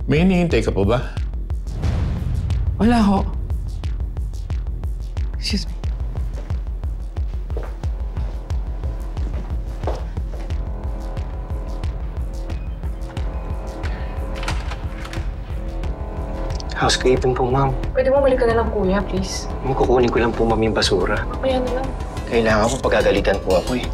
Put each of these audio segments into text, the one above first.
May hinihintay ka pa ba? Wala ho. Excuse me. Housekeeping po, ma'am. Pwede mo balik ka na lang, kuya, please. Kukunin ko lang po, ma'am, yung basura. Mamaya na lang. Kailangan po pagagalitan po ako eh.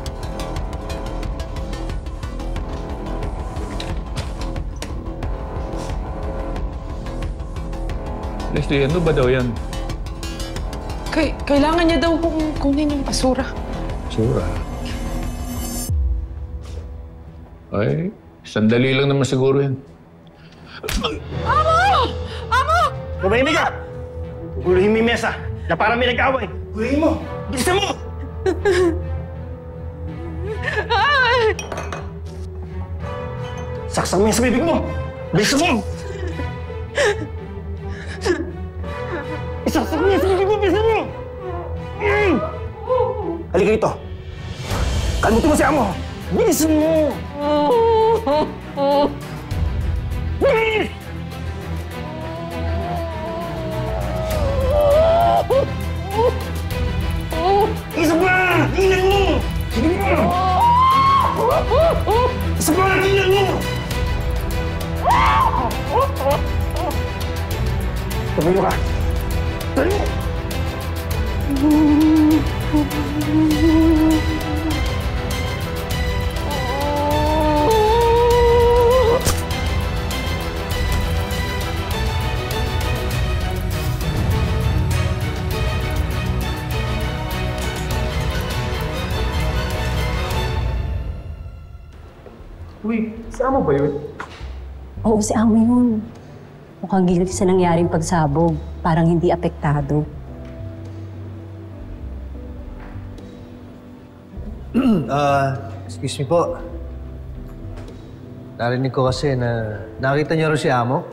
Leslie, ano ba daw yan? Kailangan niya daw kunin yung basura. Basura? Ay, sandali lang naman siguro yan. Tumahimik ka! Guluhin mo yung mesa na parang may nag-away. Guluhin mo! Bilisan mo! Saksak mo yan sa bibig mo! Bilisan mo! Isaksak mo yan sa bibig mo! Bilisan mo! Halika rito! Kalmutin mo si Amo! Bilisan mo! Bilis! Isa pa! Tingnan mo! Sige mo! Isa pa! Tingnan mo! Tumayo ka! Tumayo! Uy, si Amo ba yun? Oo, si Amo yun. Mukhang guilty sa nangyaring pagsabog. Parang hindi apektado. Excuse me po. Narinig ko kasi na nakita niyo rin si Amo.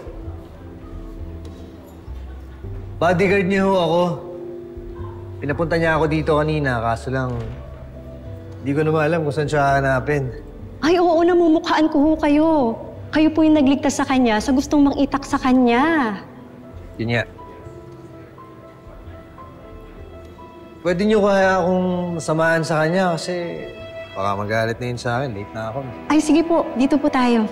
Bodyguard niyo ho ako. Pinapunta niya ako dito kanina, kaso lang hindi ko naman alam kung saan siya hanapin. Ay, oo, namumukhaan ko ho kayo. Kayo po yung nagligtas sa kanya sa gustong mangitak sa kanya. Yun nga. Pwede niyo kaya akong samahan sa kanya kasi baka magalit na yun sa akin. Late na ako. Ay, sige po. Dito po tayo.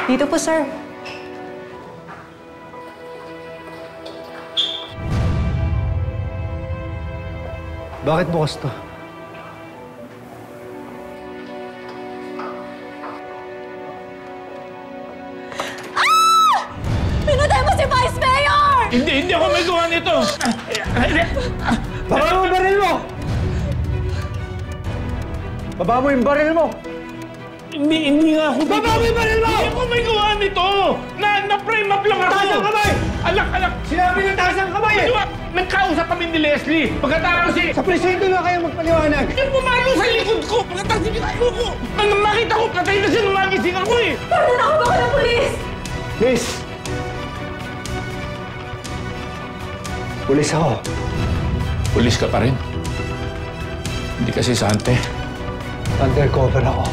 Dito po, sir. Bakit bukas to? Pinatay mo si Vice Mayor! Hindi ako may gawa nito! Baba mo yung baril mo! Baba mo yung baril mo! Hindi nga ako... Baba mo yung baril mo! Hindi ako may gawa nito! Na-frame up lang ako! Taas ang kamay! Alak! Sinabi ng taas ang kamay eh! Nagkausap kami ni Leslie. Pagkatapos Sa presinto na kayo magpaliwanag! yung pumalo sa likod ko! Pagkatapos sinikayo ko! Nang makita ko, patay na siya nung magising ako eh! Paano na ako baka ng pulis? Miss! Pulis ako. Pulis ka pa rin. Hindi kasi sante. Undercover ako.